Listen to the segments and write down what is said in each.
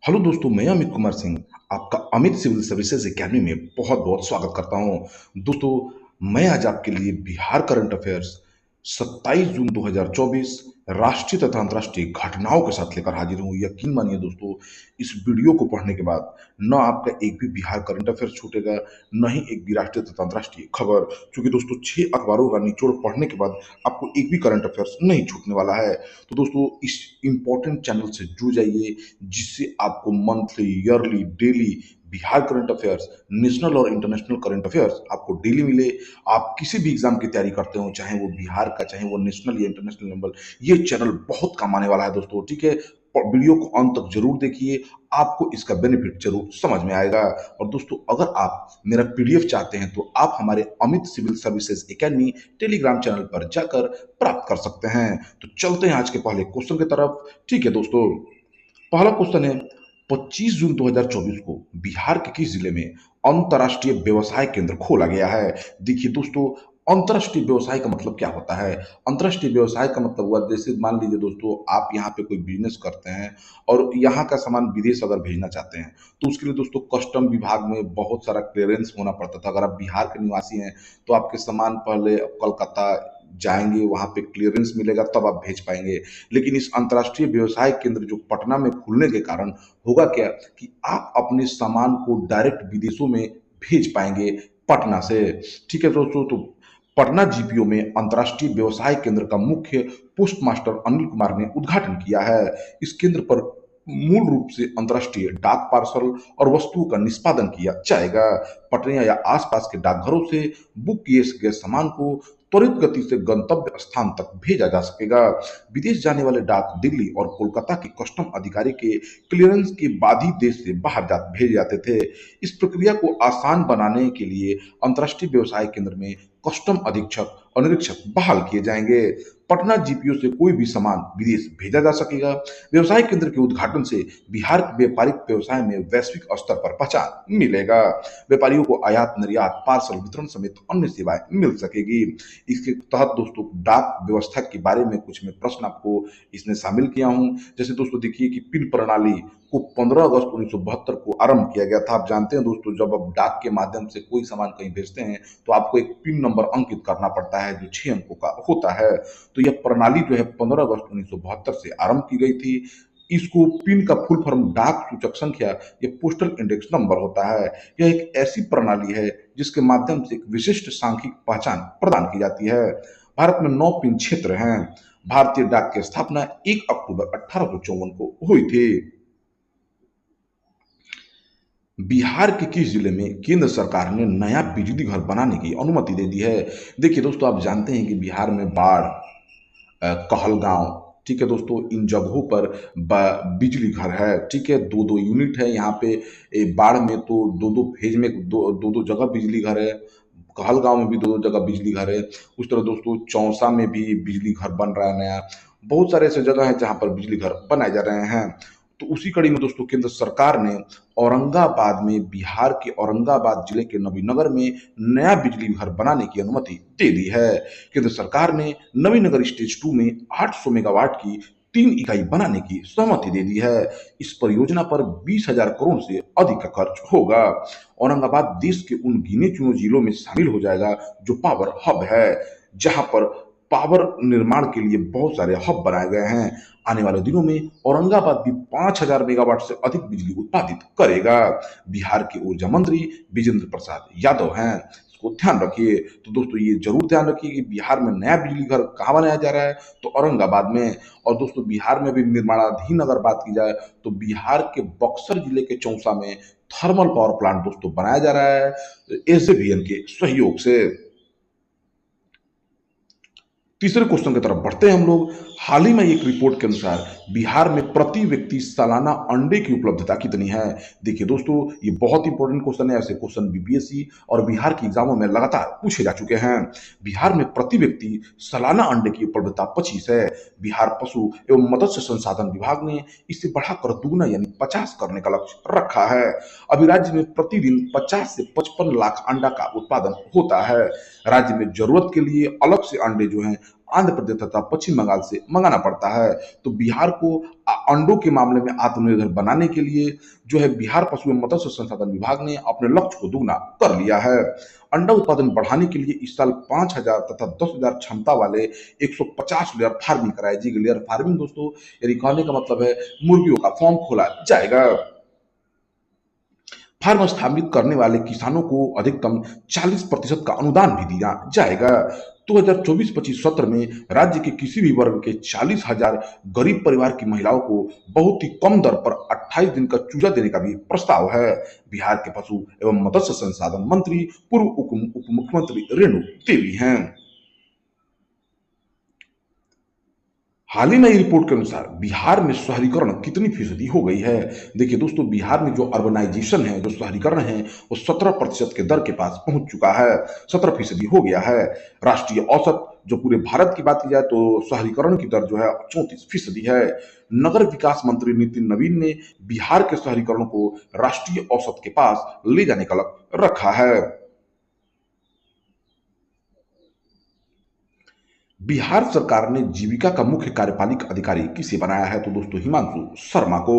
Hello दोस्तों, मैं अमित कुमार सिंह आपका अमित सिविल सर्विसेज एकेडमी में बहुत बहुत स्वागत करता हूं। दोस्तों, मैं आज आपके लिए बिहार करंट अफेयर्स 27 जून 2024 राष्ट्रीय तथा अंतर्राष्ट्रीय घटनाओं के साथ लेकर हाजिर हूं। यकीन मानिए दोस्तों, इस वीडियो को पढ़ने के बाद न आपका एक भी बिहार करंट अफेयर्स छूटेगा, न ही एक भी राष्ट्रीय तथा अंतर्राष्ट्रीय खबर। क्योंकि दोस्तों, 6 अखबारों का निचोड़ पढ़ने के बाद आपको एक भी करंट अफेयर्स नहीं छूटने वाला है। तो दोस्तों, इस इंपॉर्टेंट चैनल से जुड़ जाइए, जिससे आपको monthly, yearly, daily Bihar current affairs, national और इंटरनेशनल करंट अफेयर्स आपको डेली मिले। आप किसी भी एग्जाम की तैयारी करते हो, चाहे वो बिहार का, चाहे वो नेशनल या इंटरनेशनल लेवल, ये चैनल बहुत काम आने वाला है दोस्तों। ठीक है, वीडियो को अंत तक जरूर देखिए, आपको इसका बेनिफिट जरूर समझ में आएगा। और दोस्तों, अगर आप मेरा पीडीएफ चाहते हैं तो आप हमारे Amit civil services academy Telegram channel पर जाकर प्राप्त कर सकते हैं। तो चलते हैं आज के पहले क्वेश्चन की तरफ। ठीक है दोस्तों, पहला क्वेश्चन है, 25 जून 2024 को बिहार के किस जिले में अंतर्राष्ट्रीय व्यवसाय केंद्र खोला गया है? देखिए दोस्तों, अंतर्राष्ट्रीय व्यवसाय का मतलब क्या होता है? अंतर्राष्ट्रीय व्यवसाय का मतलब हुआ, जैसे मान लीजिए दोस्तों, आप यहाँ पे कोई बिजनेस करते हैं और यहाँ का सामान विदेश अगर भेजना चाहते हैं, तो उसके लिए दोस्तों कस्टम विभाग में बहुत सारा क्लियरेंस होना पड़ता था। अगर आप बिहार के निवासी हैं तो आपके सामान पहले कलकत्ता जाएंगे, वहां पे क्लियरेंस मिलेगा, तब आप भेज पाएंगे। लेकिन इस अंतर्राष्ट्रीय व्यवसाय केंद्र जो पटना में खुलने के कारण होगा क्या, कि आप अपने सामान को डायरेक्ट विदेशों में भेज पाएंगे पटना से। ठीक है दोस्तों, तो पटना जीपीओ में अंतर्राष्ट्रीय व्यवसाय केंद्र का मुख्य पोस्ट मास्टर अनिल कुमार ने उद्घाटन किया है। इस केंद्र पर मूल रूप से अंतर्राष्ट्रीय डाक पार्सल और वस्तुओं का निष्पादन किया जाएगा। पटना या आसपास के डाकघरों से बुक किए गए सामान को त्वरित गति से गंतव्य स्थान तक भेजा जा सकेगा। विदेश जाने वाले डाक दिल्ली और कोलकाता के कस्टम अधिकारी के क्लियरेंस के बाद ही देश से बाहर भेजे जाते थे। इस प्रक्रिया को आसान बनाने के लिए अंतर्राष्ट्रीय व्यवसाय केंद्र में कस्टम अधीक्षक और निरीक्षक बहाल किए जाएंगे। पटना जीपीओ से कोई भी सामान विदेश भेजा जा सकेगा। व्यवसाय केंद्र के उद्घाटन से बिहार के व्यापारिक व्यवसाय में वैश्विक स्तर पर पहचान मिलेगा। व्यापारियों को आयात, निर्यात, पार्सल वितरण समेत अन्य सेवाएं मिल सकेगी। इसके तहत दोस्तों, डाक व्यवस्था के बारे में कुछ मैं प्रश्न आपको इसमें शामिल किया हूं। जैसे दोस्तों देखिए कि पिन प्रणाली को 15 अगस्त 1972 को आरंभ किया गया था। आप जानते हैं दोस्तों, जब आप डाक के माध्यम से कोई सामान कहीं भेजते हैं तो आपको एक पिन नंबर अंकित करना पड़ता है, जो 6 अंकों का होता है। तो यह प्रणाली जो है 15 अगस्त 1972 से आरंभ की गई थी। इसको पिन का फुल फॉर्म डाक सूचक संख्या या पोस्टल इंडेक्स नंबर होता है। यह एक ऐसी प्रणाली है जिसके माध्यम से एक विशिष्ट सांख्यिक पहचान प्रदान की जाती है। भारत में 9 पिन क्षेत्र हैं। भारतीय डाक की स्थापना 1 अक्टूबर 1854 को हुई थी। बिहार के किस जिले में केंद्र सरकार ने नया बिजली घर बनाने की अनुमति दे दी है? देखिए दोस्तों, आप जानते हैं कि बिहार में बाढ़, कहलगांव, ठीक है दोस्तों, इन जगहों पर बिजली घर है। ठीक है, 2-2 यूनिट है यहाँ पे। बाढ़ में तो 2-2 फेज में 2-2 जगह बिजली घर है। कहलगांव में भी 2-2 जगह बिजली घर है। उस तरह दोस्तों, चौसा में भी बिजली घर बन रहा है नया। बहुत सारे ऐसे जगह हैं जहाँ पर बिजली घर बनाए जा रहे हैं। तो उसी कड़ी में दोस्तों, केंद्र सरकार ने औरंगाबाद में, बिहार के औरंगाबाद जिले के नवीनगर में नया बिजली घर बनाने की अनुमति दे दी है। केंद्र सरकार ने नवीनगर स्टेज 2 में 800 मेगावाट की 3 इकाई बनाने की सहमति दे दी है। इस परियोजना पर 20,000 करोड़ से अधिक का खर्च होगा। औरंगाबाद देश के उन गिने चुने जिलों में शामिल हो जाएगा जो पावर हब है, जहां पर पावर निर्माण के लिए बहुत सारे हब बनाए गए हैं। आने वाले दिनों में औरंगाबाद भी 5,000 मेगावाट से अधिक बिजली उत्पादित करेगा। बिहार के ऊर्जा मंत्री विजेंद्र प्रसाद यादव हैं। इसको ध्यान रखिए। तो दोस्तों, ये जरूर ध्यान रखिए कि बिहार में नया बिजली घर कहाँ बनाया जा रहा है, तो औरंगाबाद में। और दोस्तों, बिहार में भी निर्माणाधीन अगर बात की जाए तो बिहार के बक्सर जिले के चौसा में थर्मल पावर प्लांट दोस्तों बनाया जा रहा है, एसजेवीएन के सहयोग से। तीसरे क्वेश्चन की तरफ बढ़ते हैं हम लोग। हाल ही में एक रिपोर्ट के अनुसार बिहार में प्रति व्यक्ति सालाना अंडे की उपलब्धता कितनी है? देखिए दोस्तों, ये बहुत इंपॉर्टेंट क्वेश्चन है। ऐसे क्वेश्चन बीपीएससी और बिहार की एग्जामों में लगातार पूछे जा चुके हैं। बिहार में प्रति व्यक्ति सालाना अंडे की उपलब्धता 25 है। बिहार पशु एवं मत्स्य संसाधन विभाग ने इसे बढ़ाकर दुगना यानी 50 करने का लक्ष्य रखा है। अभी राज्य में प्रतिदिन 50 से 55 लाख अंडा का उत्पादन होता है। राज्य में जरूरत के लिए अलग से अंडे जो हैं आंध्र प्रदेश तथा पश्चिम बंगाल से मंगाना पड़ता है। तो बिहार को अंडों के मामले में आत्मनिर्भर बनाने के लिए जो है बिहार पशु एवं मत्स्य संसाधन विभाग ने अपने लक्ष्य को दुगना कर लिया है। अंडा उत्पादन बढ़ाने के लिए इस साल 5,000 तथा 10,000 क्षमता वाले 150 लेयर फार्मिंग कराई जाएगी। लेयर फार्मिंग दोस्तों यानी कहने का मतलब है मुर्गियों का फार्म खोला जाएगा। फार्म स्थापित करने वाले किसानों को अधिकतम 40% का अनुदान भी दिया जाएगा। 2024-25 सत्र में राज्य के किसी भी वर्ग के 40,000 गरीब परिवार की महिलाओं को बहुत ही कम दर पर 28 दिन का चूजा देने का भी प्रस्ताव है। बिहार के पशु एवं मत्स्य संसाधन मंत्री पूर्व उप मुख्यमंत्री रेणु देवी हैं। हाल ही में रिपोर्ट के अनुसार बिहार में शहरीकरण कितनी फीसदी हो गई है। देखिए दोस्तों, बिहार में जो अर्बनाइजेशन है, जो शहरीकरण है, वो 17% के दर के पास पहुंच चुका है। 17% हो गया है। राष्ट्रीय औसत जो पूरे भारत की बात की जाए तो शहरीकरण की दर जो है 34% है। नगर विकास मंत्री नितिन नवीन ने बिहार के शहरीकरण को राष्ट्रीय औसत के पास ले जाने का लक्ष्य रखा है। बिहार सरकार ने जीविका का मुख्य कार्यपालिक अधिकारी किसे बनाया है? तो दोस्तों हिमांशु शर्मा को।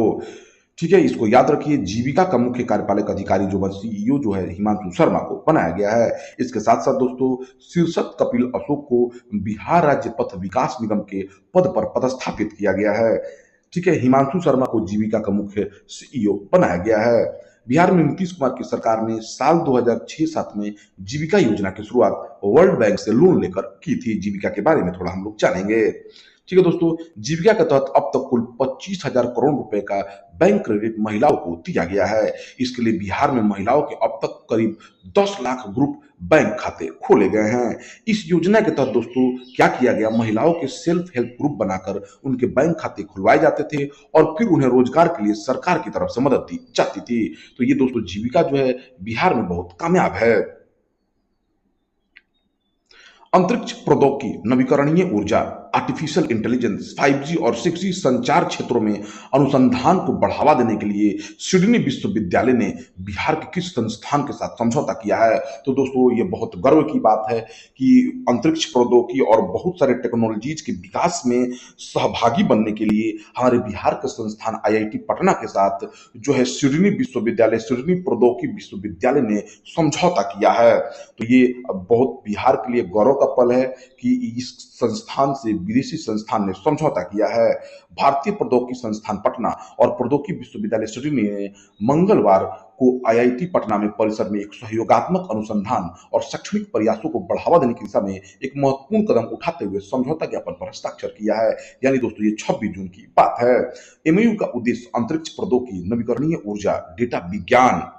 ठीक है, इसको याद रखिए, जीविका का मुख्य कार्यपालक अधिकारी जो सीईओ जो है हिमांशु शर्मा को बनाया गया है। इसके साथ साथ दोस्तों शीर्षक कपिल अशोक को बिहार राज्य पथ विकास निगम के पद पर पदस्थापित किया गया है। ठीक है, हिमांशु शर्मा को जीविका का मुख्य सीईओ बनाया गया है। बिहार में नीतीश कुमार की सरकार ने साल 2006-7 में जीविका योजना की शुरुआत वर्ल्ड बैंक से लोन लेकर की थी। जीविका के बारे में थोड़ा हम लोग जानेंगे। ठीक है दोस्तों, जीविका के तहत अब तक कुल 25,000 करोड़ रुपए का बैंक क्रेडिट महिलाओं को दिया गया है। इसके लिए बिहार में महिलाओं के अब तक करीब 10 लाख ग्रुप बैंक खाते खोले गए हैं। इस योजना के तहत दोस्तों क्या किया गया, महिलाओं के सेल्फ हेल्प ग्रुप बनाकर उनके बैंक खाते खुलवाए जाते थे और फिर उन्हें रोजगार के लिए सरकार की तरफ से मदद दी जाती थी। तो ये दोस्तों जीविका जो है बिहार में बहुत कामयाब है। अंतरिक्ष प्रौद्योगिकी, नवीकरणीय ऊर्जा, आर्टिफिशियल इंटेलिजेंस, 5G और 6G संचार क्षेत्रों में अनुसंधान को बढ़ावा देने के लिए सिडनी विश्वविद्यालय ने बिहार के किस संस्थान के साथ समझौता किया है? तो दोस्तों ये बहुत गर्व की बात है कि अंतरिक्ष प्रौद्योगिकी और बहुत सारे टेक्नोलॉजीज के विकास में सहभागी बनने के लिए हमारे बिहार के संस्थान IIT पटना के साथ जो है सिडनी विश्वविद्यालय, सिडनी प्रौद्योगिकी विश्वविद्यालय ने समझौता किया है। तो ये बहुत बिहार के लिए गौरव का पल है कि इस संस्थान से विदेशी संस्थान ने समझौता किया है। भारतीय प्रौद्योगिकी संस्थान पटना और प्रौद्योगिकी विश्वविद्यालय सिडनी ने मंगलवार को IIT पटना में परिसर में एक सहयोगात्मक अनुसंधान और शैक्षणिक प्रयासों को बढ़ावा देने की दिशा में एक महत्वपूर्ण कदम उठाते हुए समझौता ज्ञापन पर हस्ताक्षर किया है। यानी दोस्तों ये 26 जून की बात है। MOU का उद्देश्य अंतरिक्ष प्रौद्योगिकी, नवीकरणीय ऊर्जा, डेटा विज्ञान,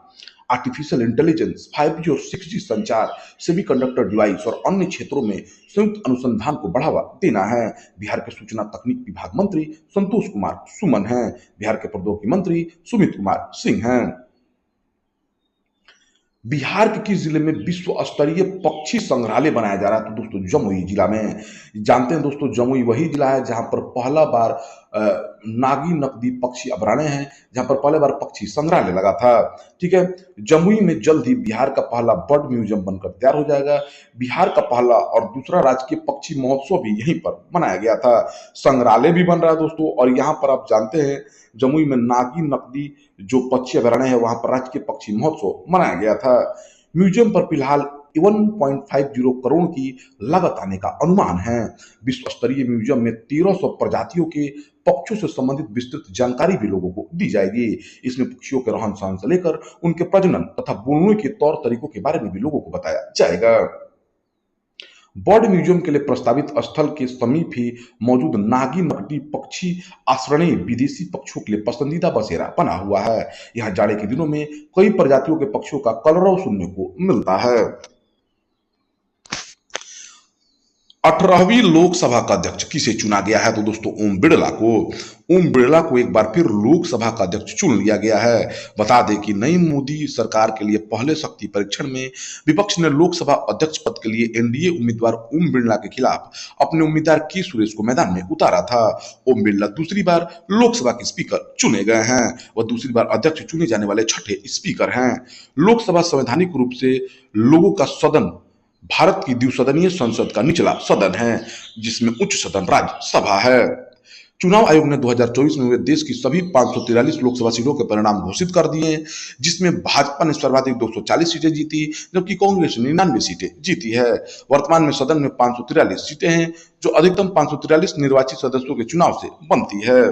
आर्टिफिशियल इंटेलिजेंस, 5G और 6G संचार, सेमीकंडक्टर डिवाइस और अन्य क्षेत्रों में संयुक्त अनुसंधान को बढ़ावा देना है। बिहार के सूचना तकनीक विभाग मंत्री संतोष कुमार सुमन हैं। बिहार के प्रौद्योगिकी मंत्री सुमित कुमार सिंह हैं। बिहार के किस जिले में विश्व स्तरीय पक्षी संग्रहालय बनाया जा रहा है? तो दोस्तों जमुई जिला में। जानते हैं दोस्तों, जमुई वही जिला है जहां पर पहला बार नागी नकदी पक्षी अभयारण्य है, जहां पर पहले बार पक्षी संग्रहालय लगा था। ठीक है, जमुई में जल्द ही बिहार का पहला बर्ड म्यूजियम बनकर तैयार हो जाएगा। बिहार का पहला और दूसरा राजकीय पक्षी महोत्सव भी यहीं पर मनाया गया था। संग्रहालय भी बन रहा है दोस्तों, और यहाँ पर आप जानते हैं जमुई में नागी नकदी जो पक्षी अभयारण्य है वहां पर राजकीय पक्षी महोत्सव मनाया गया था। म्यूजियम पर फिलहाल 1.50 करोड़ की लागत आने का अनुमान है। विश्व स्तरीय म्यूजियम में 1300 प्रजातियों के पक्षियों से संबंधित विस्तृत जानकारी भी लोगों को दी जाएगी। इसमें पक्षियों के रहन सहन से लेकर उनके प्रजनन तथा बोलने के तौर तरीकों के बारे में भी लोगों को बताया जाएगा। बर्ड म्यूजियम के लिए प्रस्तावित स्थल के समीप ही मौजूद नागी नकदी पक्षी आश्रय विदेशी पक्षियों के लिए पसंदीदा बसेरा बना हुआ है। यहाँ जाड़े के दिनों में कई प्रजातियों के पक्षियों का कलरव सुनने को मिलता है। 18वीं लोकसभा का अध्यक्ष किसे चुना गया है? तो दोस्तों ओम बिड़ला को। ओम बिड़ला को एक बार फिर लोकसभा का अध्यक्ष चुन लिया गया है। बता दें कि नई मोदी सरकार के लिए पहले शक्ति परीक्षण में विपक्ष ने लोकसभा अध्यक्ष पद के लिए एनडीए उम्मीदवार ओम बिड़ला के खिलाफ अपने उम्मीदवार के सुरेश को मैदान में उतारा था। ओम बिड़ला दूसरी बार लोकसभा के स्पीकर चुने गए हैं। वह दूसरी बार अध्यक्ष चुने जाने वाले छठे स्पीकर हैं। लोकसभा संवैधानिक रूप से लोगों का सदन भारत की द्विसदनीय संसद का निचला सदन है, जिसमें उच्च सदन राज्यसभा है। चुनाव आयोग ने 2024 में हुए देश की सभी 543 लोकसभा सीटों के परिणाम घोषित कर दिए, जिसमें भाजपा ने सर्वाधिक 240 सीटें जीती, जबकि कांग्रेस ने 99 सीटें जीती है। वर्तमान में सदन में 543 सीटें हैं, जो अधिकतम 543 निर्वाचित सदस्यों के चुनाव से बनती है।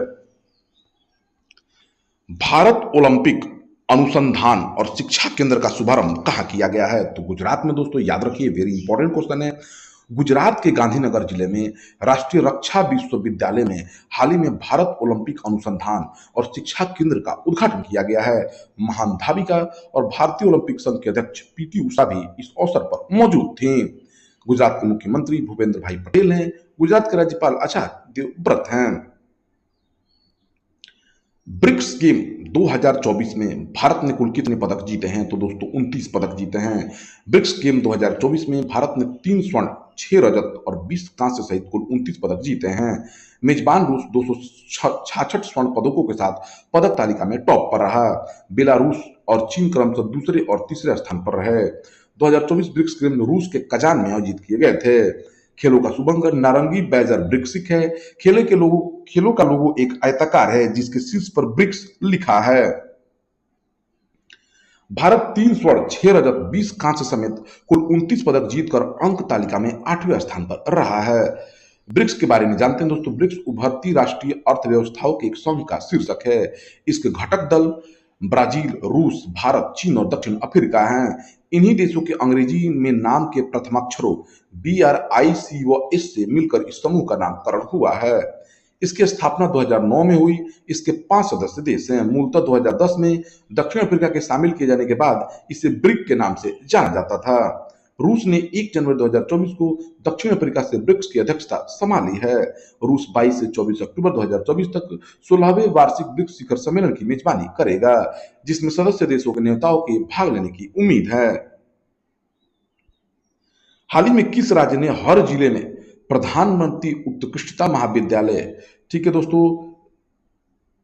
भारत ओलंपिक अनुसंधान और शिक्षा केंद्र का शुभारंभ कहाँ किया गया है? तो गुजरात में दोस्तों, याद रखिए, वेरी इंपॉर्टेंट क्वेश्चन है। गुजरात के गांधीनगर जिले में राष्ट्रीय रक्षा विश्वविद्यालय में हाल ही में भारत ओलंपिक अनुसंधान और शिक्षा केंद्र का उद्घाटन किया गया है। महान धाविका और भारतीय ओलंपिक संघ के अध्यक्ष पीटी उषा भी इस अवसर पर मौजूद थी। गुजरात के मुख्यमंत्री भूपेंद्र भाई पटेल हैं। गुजरात के राज्यपाल आचार्य देवव्रत हैं। ब्रिक्स गेम 2024 में भारत ने कुल कितने पदक जीते हैं? तो दोस्तों 29 पदक जीते हैं। ब्रिक्स गेम 2024 में भारत ने 3 स्वर्ण, 6 रजत और 20 कांस्य सहित कुल 29 पदक जीते हैं। मेजबान रूस 266 स्वर्ण पदकों के साथ पदक तालिका में टॉप पर रहा। बेलारूस और चीन क्रमशः दूसरे और तीसरे स्थान पर रहे। 2024 ब्रिक्स गेम रूस के कजान में आयोजित किए गए थे। खेलों का शुभंकर नारंगी बैजर ब्रिक्सिक है। खेलों का लोगो एक आयताकार है, जिसके शीर्ष पर ब्रिक्स लिखा है। भारत 3 स्वर्ण, 6 रजत, 20 कांस्य समेत कुल 29 पदक जीतकर अंक तालिका में 8वें स्थान पर रहा है। ब्रिक्स के बारे में जानते हैं दोस्तों। ब्रिक्स उभरती राष्ट्रीय अर्थव्यवस्थाओं के एक समूह का शीर्षक है। इसके घटक दल ब्राजील, रूस, भारत, चीन और दक्षिण अफ्रीका हैं। इन्हीं देशों के अंग्रेजी में नाम के प्रथमाक्षरों BRIC व S से मिलकर इस समूह का नामकरण हुआ है। इसकी स्थापना 2009 में हुई। इसके 5 सदस्य देश हैं। मूलतः 2010 में दक्षिण अफ्रीका के शामिल किए जाने के बाद इसे ब्रिक के नाम से जाना जाता था। रूस ने 1 जनवरी 2024 को दक्षिण अफ्रीका से ब्रिक्स की अध्यक्षता संभाली है। रूस 22 से 24 अक्टूबर 2024 तक 16वें वार्षिक ब्रिक्स शिखर सम्मेलन की मेजबानी करेगा, जिसमें सदस्य देशों के नेताओं के भाग लेने की उम्मीद है। हाल ही में किस राज्य ने हर जिले में प्रधानमंत्री उत्कृष्टता महाविद्यालय, ठीक है दोस्तों,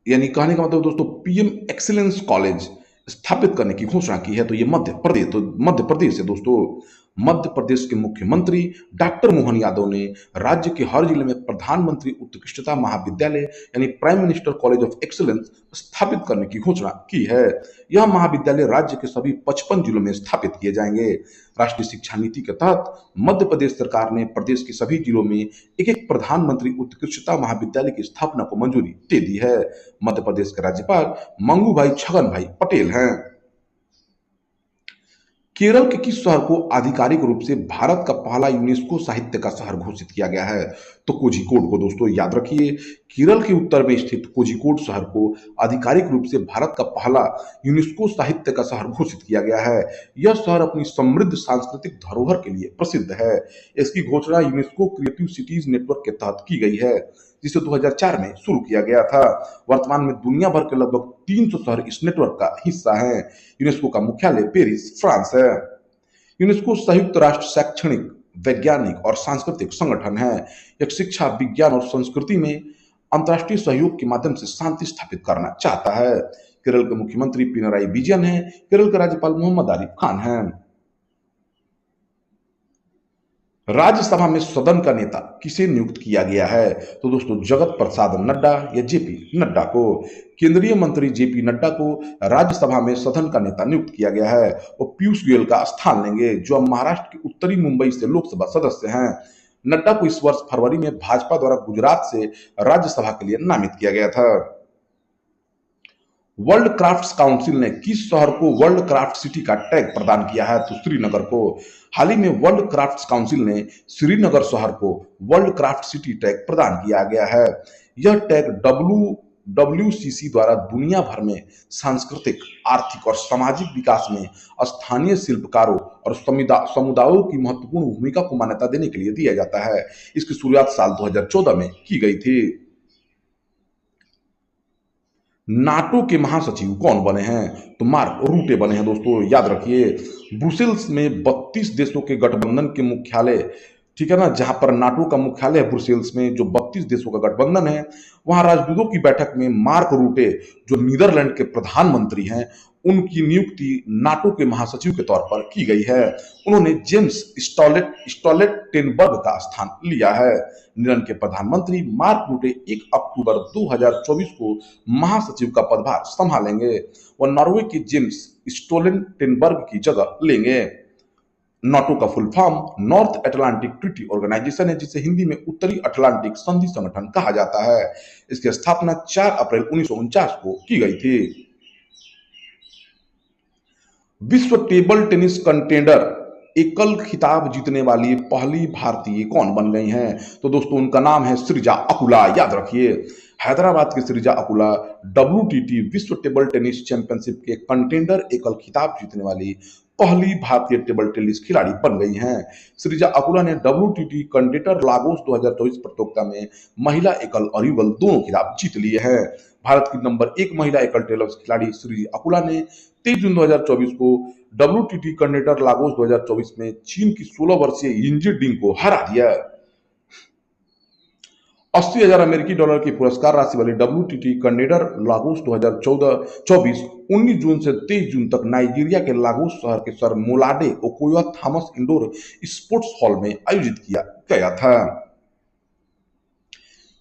यानी कहने का मतलब दोस्तों PM एक्सीलेंस कॉलेज स्थापित करने की घोषणा की है? तो ये मध्य प्रदेश है दोस्तों। मध्य प्रदेश के मुख्यमंत्री डॉक्टर मोहन यादव ने राज्य के हर जिले में प्रधानमंत्री उत्कृष्टता महाविद्यालय यानी prime minister college of excellence स्थापित करने की घोषणा की है। यह महाविद्यालय राज्य के सभी 55 जिलों में स्थापित किए जाएंगे। राष्ट्रीय शिक्षा नीति के तहत मध्य प्रदेश सरकार ने प्रदेश के सभी जिलों में एक एक प्रधानमंत्री उत्कृष्टता महाविद्यालय की स्थापना को मंजूरी दे दी है। मध्य प्रदेश के राज्यपाल मंगू भाई छगन भाई पटेल हैं। केरल के किस शहर को आधिकारिक रूप से भारत का पहला यूनेस्को साहित्य का शहर घोषित किया गया है? तो कोझिकोड को दोस्तों याद रखिए। केरल के उत्तर में स्थित कोझिकोड शहर को आधिकारिक रूप से भारत का पहला यूनेस्को साहित्य का शहर घोषित किया गया है। यह शहर अपनी समृद्ध सांस्कृतिक धरोहर के लिए प्रसिद्ध है। इसकी घोषणा यूनेस्को क्रिएटिव सिटीज नेटवर्क के तहत की गई है, जिसे 2004 में शुरू किया गया था। वर्तमान में दुनिया भर के लगभग 300 शहर इस नेटवर्क का हिस्सा हैं। यूनेस्को का मुख्यालय पेरिस, फ्रांस है। यूनेस्को संयुक्त राष्ट्र शैक्षणिक, वैज्ञानिक और सांस्कृतिक संगठन है। यह शिक्षा, विज्ञान और संस्कृति में अंतर्राष्ट्रीय सहयोग के माध्यम से शांति स्थापित करना चाहता है। केरल के मुख्यमंत्री पिनराई विजयन हैं। केरल के राज्यपाल मोहम्मद आरिफ खान हैं। राज्यसभा में सदन का नेता किसे नियुक्त किया गया है? तो दोस्तों जगत प्रसाद नड्डा या जेपी नड्डा को। केंद्रीय मंत्री जेपी नड्डा को राज्यसभा में सदन का नेता नियुक्त किया गया है। वो पीयूष गोयल का स्थान लेंगे, जो अब महाराष्ट्र के उत्तरी मुंबई से लोकसभा सदस्य हैं। नड्डा को इस वर्ष फरवरी में भाजपा द्वारा गुजरात से राज्यसभा के लिए नामित किया गया था। वर्ल्ड क्राफ्ट्स काउंसिल ने किस शहर को वर्ल्ड क्राफ्ट सिटी का टैग प्रदान किया है? तो श्रीनगर को। हाल ही में वर्ल्ड क्राफ्ट्स काउंसिल ने श्रीनगर शहर को वर्ल्ड क्राफ्ट सिटी टैग प्रदान किया गया है। यह टैग WCC द्वारा दुनिया भर में सांस्कृतिक, आर्थिक और सामाजिक विकास में स्थानीय शिल्पकारों और समुदायों की महत्वपूर्ण भूमिका को मान्यता देने के लिए दिया जाता है। इसकी शुरुआत साल 2014 में की गई थी। नाटो के महासचिव कौन बने हैं? तो मार्क रूटे बने हैं दोस्तों, याद रखिए। ब्रुसेल्स में 32 देशों के गठबंधन के मुख्यालय ठीक है ना, जहां पर नाटो का मुख्यालय है ब्रुसेल्स में, जो 32 देशों का गठबंधन है। वहां राजदूतों की बैठक में मार्क रूटे, जो नीदरलैंड के प्रधानमंत्री हैं, उनकी नियुक्ति नाटो के महासचिव के तौर पर की गई है। उन्होंने जेम्स स्टॉलेटेनबर्ग का स्थान लिया है। नीदरलैंड के प्रधानमंत्री मार्क रूटे 1 अक्टूबर 2024 को महासचिव का पदभार संभालेंगे। वह नॉर्वे के जेम्स स्टोलेटेनबर्ग की जगह लेंगे। नाटो का full form North Atlantic Treaty Organization है, जिसे हिंदी में उत्तरी अटलांटिक संधि संगठन कहा जाता है। इसकी स्थापना 4 अप्रैल 1949 को की गई थी। विश्व टेबल टेनिस कंटेंडर एकल खिताब जीतने वाली पहली भारतीय कौन बन गई हैं? तो दोस्तों, उनका नाम है सृजा अकुला। याद रखिए, हैदराबाद की सृजा अकुला WTT विश्व टेबल टेनिस चैंपियनशिप के कंटेंडर एकल खिताब जीतने वाली पहली भारतीय टेबल टेनिस खिलाड़ी बन गई हैं। सृजा अकुला ने WTT कंटेंडर लागोस 2024 प्रतियोगिता में महिला एकल और युगल दोनों खिताब जीत लिए हैं। भारत की नंबर 1 महिला एकल टेनिस खिलाड़ी सृजा अकुला ने 23 जून 2024 को WTT कंटेंडर लागोस 2024 में चीन की 16 वर्षीय यिंजी डिंग को हरा दिया। 80,000 अमेरिकी डॉलर की पुरस्कार राशि वाली WTT कंटेंडर लागोस 2024 19 जून से 23 जून तक नाइजीरिया के लागोस शहर के Sir Molade Okoya Thomas indoor sports hall में आयोजित किया गया था।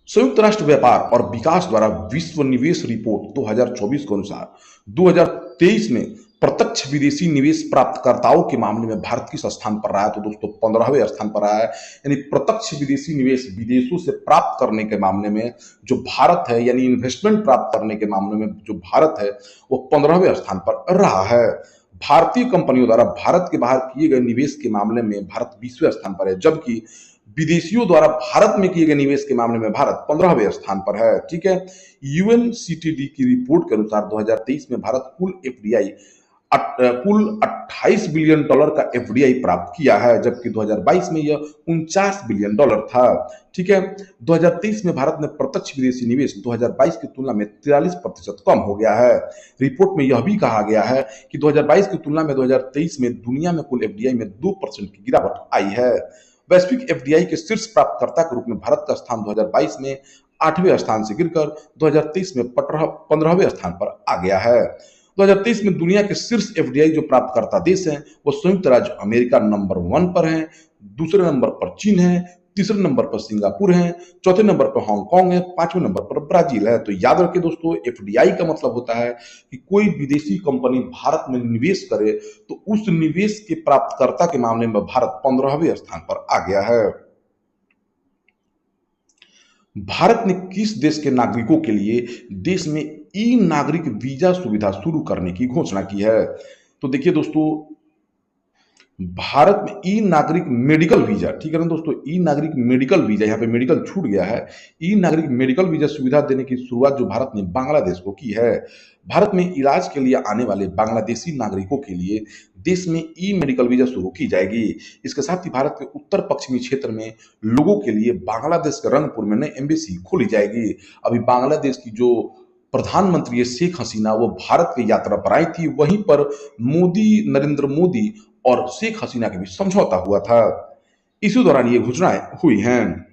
संयुक्त राष्ट्र व्यापार और विकास द्वारा विश्व निवेश रिपोर्ट 2024 के अनुसार 2023 में प्रत्यक्ष विदेशी निवेश प्राप्तकर्ताओं के मामले में भारत किस स्थान पर रहा है? तो दोस्तों, 15वें स्थान पर रहा है। यानी प्रत्यक्ष विदेशी निवेश विदेशों से प्राप्त करने के मामले में जो भारत है, यानी इन्वेस्टमेंट प्राप्त करने के मामले में जो भारत है, वो 15वें स्थान पर रहा है। भारतीय कंपनियों द्वारा भारत के बाहर किए गए निवेश के मामले में भारत 20वें स्थान पर है, जबकि विदेशियों द्वारा भारत में किए गए निवेश के मामले में भारत 15वें स्थान पर है। ठीक है। UNCTD की रिपोर्ट के अनुसार 2023 में भारत कुल 28 बिलियन डॉलर का FDI प्राप्त किया है, जबकि 2022 में यह 49 बिलियन डॉलर था। ठीक है। 2023 में भारत में प्रत्यक्ष विदेशी निवेश 2022 की तुलना में 43% कम हो गया है। रिपोर्ट में यह भी कहा गया है कि 2022 की तुलना में 2023 में दुनिया में कुल FDI में 2% की गिरावट आई है। वैश्विक FDI के शीर्ष प्राप्तकर्ता के रूप में भारत का स्थान 2022 में 8वें स्थान से गिरकर 2023 में 15वें स्थान पर आ गया है। 2023 में दुनिया के शीर्ष FDI जो प्राप्तकर्ता देश हैं, वो संयुक्त राज्य अमेरिका नंबर 1 पर हैं, दूसरे नंबर पर चीन है, तीसरे नंबर पर सिंगापुर है, चौथे नंबर पर हांगकांग है, 5वें नंबर पर ब्राजील है। तो याद रखिए दोस्तों, FDI का मतलब होता है कि कोई विदेशी कंपनी भारत में निवेश करे तो उस निवेश के प्राप्तकर्ता के मामले में भारत 15वें स्थान पर आ गया है। भारत ने किस देश के नागरिकों के लिए देश में ई नागरिक वीजा सुविधा शुरू करने की घोषणा की है? तो देखिए दोस्तों, भारत में ई नागरिक मेडिकल वीजा, ठीक है ना दोस्तों, ई नागरिक मेडिकल वीजा, यहाँ पे मेडिकल छूट गया है। ई नागरिक मेडिकल वीजा सुविधा देने की शुरुआत जो भारत ने बांग्लादेश को की है। भारत में इलाज के लिए आने वाले बांग्लादेशी नागरिकों के लिए देश में ई मेडिकल वीजा शुरू की जाएगी। इसके साथ ही भारत के उत्तर पश्चिमी क्षेत्र में लोगों के लिए बांग्लादेश के रंगपुर में नई एम्बेसी खोली जाएगी। अभी बांग्लादेश की जो प्रधानमंत्री है शेख हसीना, वो भारत की यात्रा पर आई थी। वहीं पर नरेंद्र मोदी और शेख हसीना के बीच समझौता हुआ था। इसी दौरान ये घोषणाएं हुई हैं।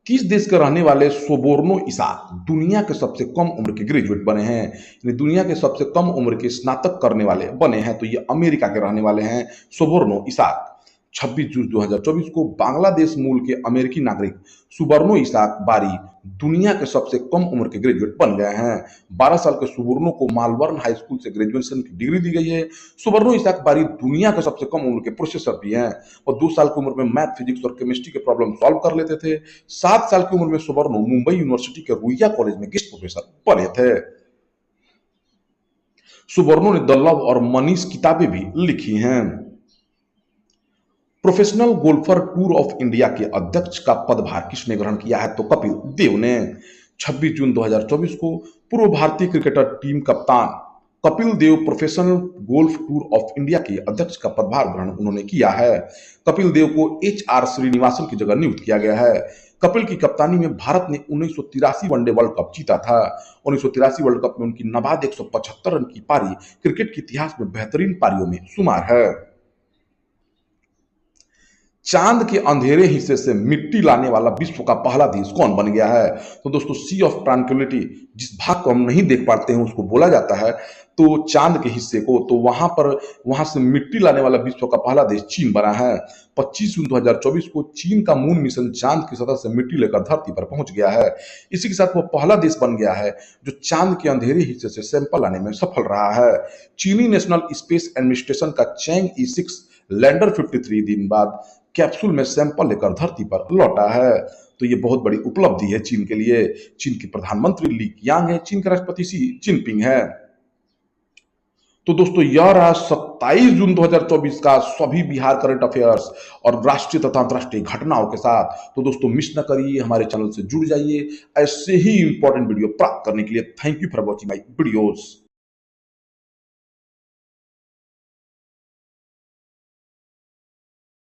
किस देश के रहने वाले सोबोर्नो इसाक दुनिया के सबसे कम उम्र के ग्रेजुएट बने हैं? यानी दुनिया के सबसे कम उम्र के स्नातक करने वाले बने हैं, तो ये अमेरिका के रहने वाले हैं सोबोर्नो इसाक। 26 जून 2024 को बांग्लादेश मूल के अमेरिकी नागरिक सुबर्नो इसाक बारी दुनिया के सबसे कम उम्र के ग्रेजुएट बन गए हैं। 12 साल के सुबर्नो को मालवर्न हाई स्कूल से ग्रेजुएशन की डिग्री दी गई है। सुबर्नो इसाक बारी दुनिया के सबसे कम उम्र के प्रोफेसर भी हैं और 2 साल की उम्र में मैथ, फिजिक्स और केमिस्ट्री के प्रॉब्लम सॉल्व कर लेते थे। 7 साल की उम्र में सुबर्नो मुंबई यूनिवर्सिटी के रुइया कॉलेज में गेस्ट प्रोफेसर बने थे। सुबर्नो ने द लव और मनीष किताबें भी लिखी हैं। Professional golfer tour of India के अध्यक्ष का पदभार किसने ग्रहण किया है? तो कपिल देव ने। 26 जून 2024 को पूर्व भारतीय क्रिकेटर टीम कप्तान Kapil Dev professional golf tour of India के अध्यक्ष का पदभार ग्रहण उन्होंने किया है। कपिल देव को HR श्रीनिवासन की जगह नियुक्त किया गया है। कपिल की कप्तानी में भारत ने 1983 वनडे वर्ल्ड कप जीता था। 1983 वर्ल्ड कप में उनकी नवाद 175 रन की पारी क्रिकेट के इतिहास में बेहतरीन पारियों में शुमार है। चांद के अंधेरे हिस्से से मिट्टी लाने वाला विश्व का पहला देश कौन बन गया है? तो दोस्तों, सी ऑफ ट्रांक्विलिटी, जिस भाग को हम नहीं देख पाते हैं उसको बोला जाता है। तो चांद के हिस्से को, तो वहां से मिट्टी लाने वाला विश्व का पहला देश चीन बना है। 25 जून 2024 को चीन का मून मिशन चांद की सतह से मिट्टी लेकर धरती पर पहुंच गया है। इसी के साथ वो पहला देश बन गया है जो चांद के अंधेरे हिस्से से सैंपल लाने में सफल रहा है। चीनी नेशनल स्पेस एडमिनिस्ट्रेशन का चैंग ई 6 लैंडर 53 दिन बाद कैप्सूल में सैंपल लेकर धरती पर लौटा है। तो ये बहुत बड़ी उपलब्धि है चीन के लिए। चीन के प्रधानमंत्री ली कियांग है, चीन के राष्ट्रपति शी जिनपिंग है। तो दोस्तों, यह रहा 27 जून 2024 का सभी बिहार करंट अफेयर्स और राष्ट्रीय तथा अंतर्राष्ट्रीय घटनाओं के साथ। तो दोस्तों, मिस न करिए, हमारे चैनल से जुड़ जाइए ऐसे ही इंपॉर्टेंट वीडियो प्राप्त करने के लिए। Thank you for watching my videos.